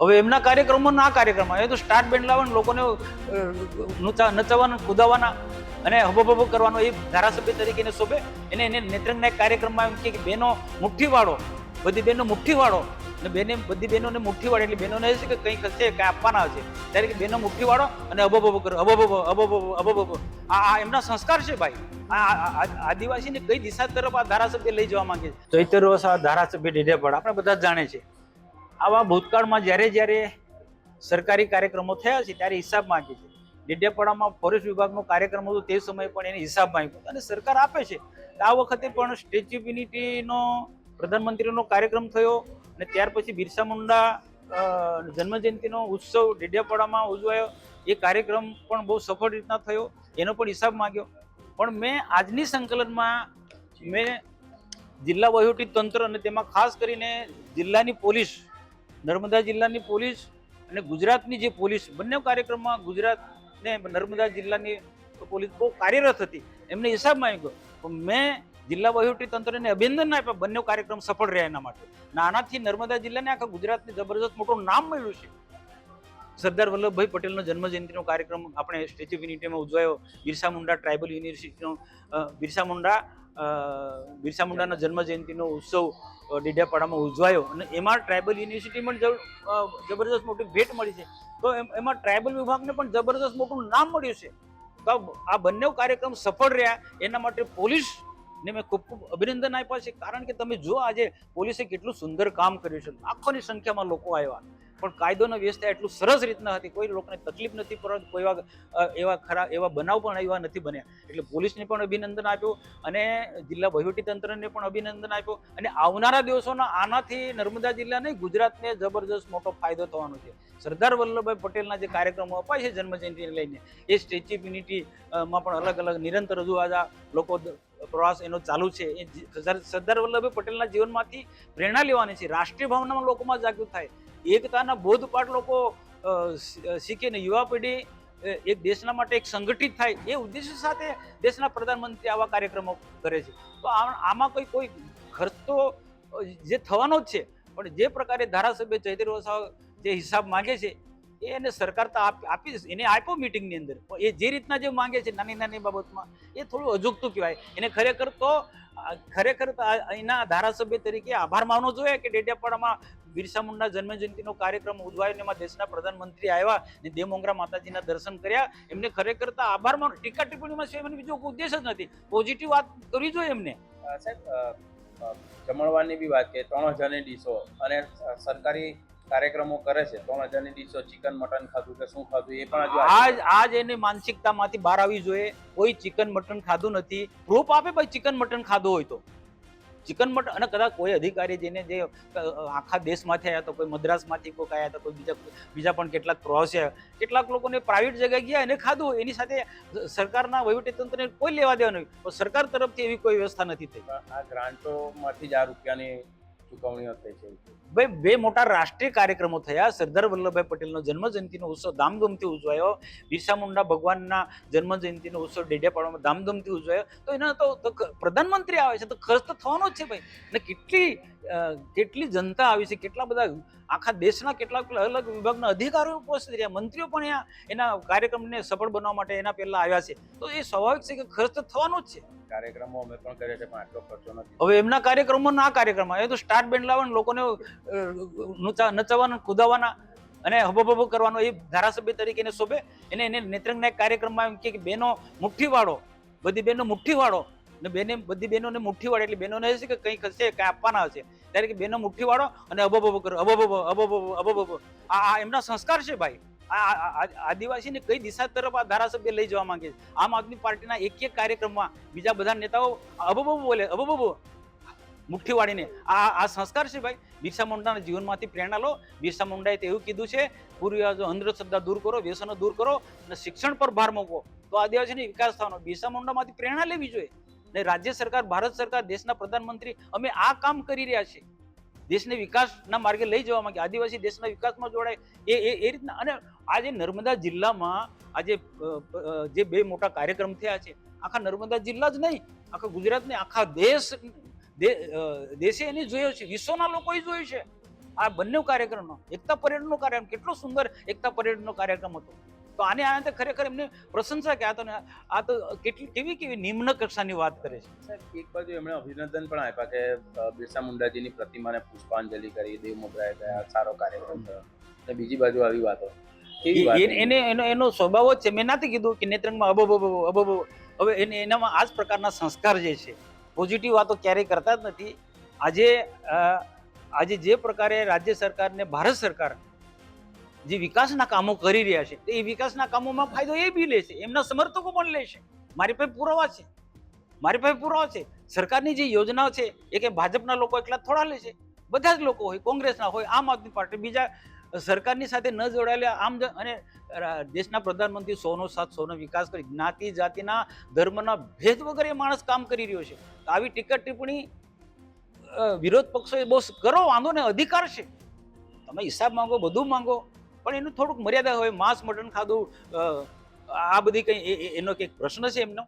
હવે એમના કાર્યક્રમોના આ કાર્યક્રમમાં એ તો સ્ટાર્ટ બેન્ડ લાવવાનું, લોકોને નચાવવાના, કુદાવવાના અને હબો કરવાનો એ ધારાસભ્ય તરીકે એને શોભે? એને નેત્રંગના એક કાર્યક્રમમાં એમ કે બહેનો મુઠ્ઠી વાળો, બધી બહેનો મુઠ્ઠી વાળો, અને બધી બહેનોને મુઠ્ઠી વાળો એટલે બહેનોને છે કે કંઈક હશે, કંઈ આપવાના હશે, ત્યારે કે બહેનો મુઠ્ઠી વાળો અને અબો કરો, અબો. આ એમના સંસ્કાર છે ભાઈ. આ આદિવાસીને કઈ દિશા તરફ આ ધારાસભ્ય લઈ જવા માંગે છે? ચૈતર વસાવા ધારાસભ્ય ડેડિયાપાડા, આપણે બધા જ જાણે છે. આવા ભૂતકાળમાં જ્યારે સરકારી કાર્યક્રમો થયા છે ત્યારે હિસાબ માંગે છે. ડેડિયાપાડામાં ફોરેસ્ટ વિભાગનો કાર્યક્રમ હતો તે સમયે પણ એને હિસાબ માંગ્યો અને સરકાર આપે છે. આ વખતે પણ સ્ટેચ્યુ ઓફ યુનિટીનો પ્રધાનમંત્રીનો કાર્યક્રમ થયો અને ત્યાર પછી બિરસા મુંડા જન્મજયંતિનો ઉત્સવ ડેડિયાપાડામાં ઉજવાયો. એ કાર્યક્રમ પણ બહુ સફળ રીતના થયો, એનો પણ હિસાબ માંગ્યો. પણ મેં આજની સંકલનમાં મેં જિલ્લા વહીવટી તંત્ર અને તેમાં ખાસ કરીને જિલ્લાની પોલીસ, નર્મદા જિલ્લાની પોલીસ અને ગુજરાતની જે પોલીસ, બંને કાર્યક્રમમાં ગુજરાત ને નર્મદા જિલ્લાની પોલીસ બહુ કાર્યરત હતી, એમને હિસાબ માંગ્યો. પણ મેં જિલ્લા વહીવટી તંત્રને અભિનંદન આપ્યા, બંને કાર્યક્રમ સફળ રહ્યા એના માટે. આનાથી નર્મદા જિલ્લાને આખા ગુજરાતને જબરજસ્ત મોટું નામ મળ્યું છે. સરદાર વલ્લભભાઈ પટેલનો જન્મજયંતિનો કાર્યક્રમ આપણે સ્ટેચ્યુ ઓફ યુનિટીમાં ઉજવાયો. બિરસા મુંડા ટ્રાઇબલ યુનિવર્સિટીનો બિરસા મુંડાના જન્મજયંતિનો ઉત્સવ ડેડિયાપાડામાં ઉજવાયો અને એમાં ટ્રાઇબલ યુનિવર્સિટીમાં જબરદસ્ત મોટી ભેટ મળી છે. તો એમાં ટ્રાઇબલ વિભાગને પણ જબરદસ્ત મોટું નામ મળ્યું છે. તો આ બંને કાર્યક્રમ સફળ રહ્યા એના માટે પોલીસને મેં ખૂબ ખૂબ અભિનંદન આપ્યા છે. કારણ કે તમે જો આજે પોલીસે કેટલું સુંદર કામ કર્યું છે, લાખોની સંખ્યામાં લોકો આવ્યા, પણ કાયદોની વ્યવસ્થા એટલું સરસ રીતના હતી, કોઈ લોકોને તકલીફ નથી, પરંતુ કોઈ એવા બનાવ પણ એવા નથી બન્યા. એટલે પોલીસને પણ અભિનંદન આપ્યું અને જિલ્લા વહીવટીતંત્રને પણ અભિનંદન આપ્યું. અને આવનારા દિવસોના આનાથી નર્મદા જિલ્લાને, ગુજરાતને જબરજસ્ત મોટો ફાયદો થવાનો છે. સરદાર વલ્લભભાઈ પટેલના જે કાર્યક્રમો અપાય છે જન્મજયંતિને લઈને, એ સ્ટેચ્યુ ઓફ યુનિટીમાં પણ અલગ અલગ નિરંતર હજુ આ લોકો પ્રવાસ એનો ચાલુ છે. એ સરદાર વલ્લભભાઈ પટેલના જીવનમાંથી પ્રેરણા લેવાની છે. રાષ્ટ્રીય ભાવનામાં લોકોમાં જાગૃત થાય, એકતાના બોધપાઠ લોકો શીખે ને યુવા પેઢી એક દેશના માટે એક સંગઠિત થાય, એ ઉદ્દેશ્ય સાથે દેશના પ્રધાનમંત્રી આવા કાર્યક્રમો કરે છે. તો આમાં કોઈ ખર્ચ તો જે થવાનો જ છે, પણ જે પ્રકારે ધારાસભ્ય ચૈતર વસાવા જે હિસાબ માંગે છે એને સરકાર તો આપી, એને આપ્યો મિટિંગની અંદર. એ જે રીતના જે માંગે છે નાની નાની બાબતમાં, એ થોડું અજુગતું કહેવાય. એને ખરેખર તો અહીંના ધારાસભ્ય તરીકે આભાર માનવો જોઈએ કે ડેડિયાપાડામાં બિરસા મુંડા જન્મજયંતિનો કાર્યક્રમ ઉજવાયો, એમાં દેશના પ્રધાનમંત્રી આવ્યા ને દેવમોગરા માતાજીના દર્શન કર્યા. એમને ખરેખર તો આભાર માનો. ટીકા ટિપ્પણીમાં છે એમને બીજો કોઈ ઉદ્દેશ જ નથી, પોઝિટિવ વાત કરવી જોઈએ એમને. સાહેબ, જમણવારની બી વાત કે 3000ની ડીશો અને સરકારી કાર્યક્રમો કરે છે, 3000ની ડીશો, ચિકન મટન ખાધું કે શું ખાધું એ પણ આજ એની માનસિકતામાંથી બહાર આવી જોઈએ. કોઈ ચિકન મટન ખાધું નથી, પ્રૂફ આપે ભાઈ ચિકન મટન ખાધું હોય તો. ચિકન મટન, અને કદાચ કોઈ અધિકારી જેને જે આખા દેશમાંથી આવ્યા, તો કોઈ મદ્રાસમાંથી કોઈ આવ્યા, તો કોઈ બીજા પણ કેટલાક પ્રવાસી આવ્યા, કેટલાક લોકોને પ્રાઇવેટ જગ્યાએ ગયા એને ખાધું, એની સાથે સરકારના વહીવટીતંત્રને કોઈ લેવા દેવા નહીં. પણ સરકાર તરફથી એવી કોઈ વ્યવસ્થા નથી થઈ. આ ગ્રાન્ટોમાંથી જ આ રૂપિયાની ચૂકવણીઓ થઈ છે. ભાઈ, બે મોટા રાષ્ટ્રીય કાર્યક્રમો થયા. સરદાર વલ્લભભાઈ પટેલનો જન્મજયંતિનો ઉત્સવ ધામધૂમથી ઉજવાયો, બિરસા મુંડા ભગવાનના જન્મજયંતિનો ઉત્સવ ડેડિયાપાડામાં ધામધૂમથી ઉજવાયો. તો એના તો પ્રધાનમંત્રી આવે છે તો ખર્ચ તો થવાનો જ છે ભાઈ. અને કેટલી જનતા આવી છે, કેટલા બધા આખા દેશના કેટલાક અલગ વિભાગના અધિકારીઓ ઉપસ્થિત રહ્યા, મંત્રીઓ પણ એના કાર્યક્રમને સફળ બનાવવા માટે એના પહેલા આવ્યા છે. તો એ સ્વાભાવિક છે કે ખર્ચ તો થવાનો જ છે. કાર્યક્રમો અમે પણ કર્યા છે, પણ આટલો ખર્ચો નથી. હવે એમના કાર્યક્રમોના આ કાર્યક્રમમાં એ તો સ્ટાર્ટ બેન્ડ લાવવાનું, લોકોને નચાવવાના, કુદાવવાના અને હબો કરવાનો એ ધારાસભ્ય તરીકે એને શોભે? એને નેત્રંગના એક કાર્યક્રમમાં એમ કે બહેનો મુઠ્ઠી વાળો, બધી બહેનો મુઠ્ઠી વાળો, ને બધી બહેનોને મુઠ્ઠી વાળો એટલે બહેનોને હશે કે કંઈક હશે, કંઈ આપવાના હશે, ત્યારે કે બહેનો મુઠ્ઠી વાળો અને અબો કરો, અબો. આ એમના સંસ્કાર છે ભાઈ. આ આદિવાસીને કઈ દિશા તરફ આ ધારાસભ્ય લઈ જવા માંગે છે? આમ આદમી પાર્ટીના એક કાર્યક્રમમાં બીજા બધા નેતાઓ અબો બોલે, અબો મુઠ્ઠી વાળીને. આ સંસ્કાર છે ભાઈ. બિરસા મુંડાના જીવનમાંથી પ્રેરણા લો. બિરસા મુંડાએ તો એવું કીધું છે, પૂર્વજો અંધશ્રદ્ધા દૂર કરો, વ્યસનો દૂર કરો અને શિક્ષણ પર ભાર મૂકો, તો આદિવાસીનો વિકાસ થવાનો. બિરસા મુંડામાંથી પ્રેરણા લેવી જોઈએ. ને રાજ્ય સરકાર, ભારત સરકાર, દેશના પ્રધાનમંત્રી, અમે આ કામ કરી રહ્યા છીએ, દેશને વિકાસના માર્ગે લઈ જવા માંગે, આદિવાસી દેશના વિકાસમાં જોડાય એ રીતના. અને આજે નર્મદા જિલ્લામાં આજે જે બે મોટા કાર્યક્રમ થયા છે, આખા નર્મદા જિલ્લા જ નહીં, આખા ગુજરાત ને આખા દેશે એની જોયો છે, વિશ્વના લોકોએ જોયું છે. આ બંને કાર્યક્રમનો એકતા પરેડનો કાર્યક્રમ કેટલો સુંદર એકતા પરેડનો કાર્યક્રમ હતો. તો આને ખરેખર એમને પ્રશંસા કે આ તો કેવી નિમ્ન કક્ષાની વાત કરે છે. સાહેબ એક બાજુ એમણે અભિનંદન પણ આપ્યા કે બિરસા મુંડાજીની પ્રતિમાને પુષ્પાંજલિ કરી, દેવ મોગરાએ ગયા, સારો કાર્યક્રમ થયો. અને બીજી બાજુ આવી વાતો એનો સ્વભાવ જ છે. મેં નથી કીધું કે નેત્રંગમાં અબબ હવે એનામાં આ જ પ્રકારના સંસ્કાર જે છે, પોઝિટિવ વાતો ક્યારેય કરતા જ નથી. આજે જે પ્રકારે રાજ્ય સરકાર ને ભારત સરકાર જે વિકાસના કામો કરી રહ્યા છે, એ વિકાસના કામોમાં ફાયદો એ બી લે છે, એમના સમર્થકો પણ લે છે. મારી પાસે પુરાવા છે. સરકારની જે યોજનાઓ છે એ કે ભાજપના લોકો એકલા થોડા લે છે, બધા જ લોકો હોય, કોંગ્રેસના હોય, આમ આદમી પાર્ટી, બીજા સરકારની સાથે ન જોડાયેલા આમ અને દેશના પ્રધાનમંત્રી 100 વિકાસ કરી, જ્ઞાતિ જાતિના ધર્મના ભેદ વગર એ માણસ કામ કરી રહ્યો છે. આવી ટીકા ટિપ્પણી વિરોધ પક્ષો એ બહુ કરો, વાંધો ને, અધિકાર છે, તમે હિસાબ માંગો, બધું માંગો, પણ એનું થોડુંક મર્યાદા હોય. માંસ મટન ખાધું આ બધી કઈ એનો કંઈક પ્રશ્ન છે એમનો?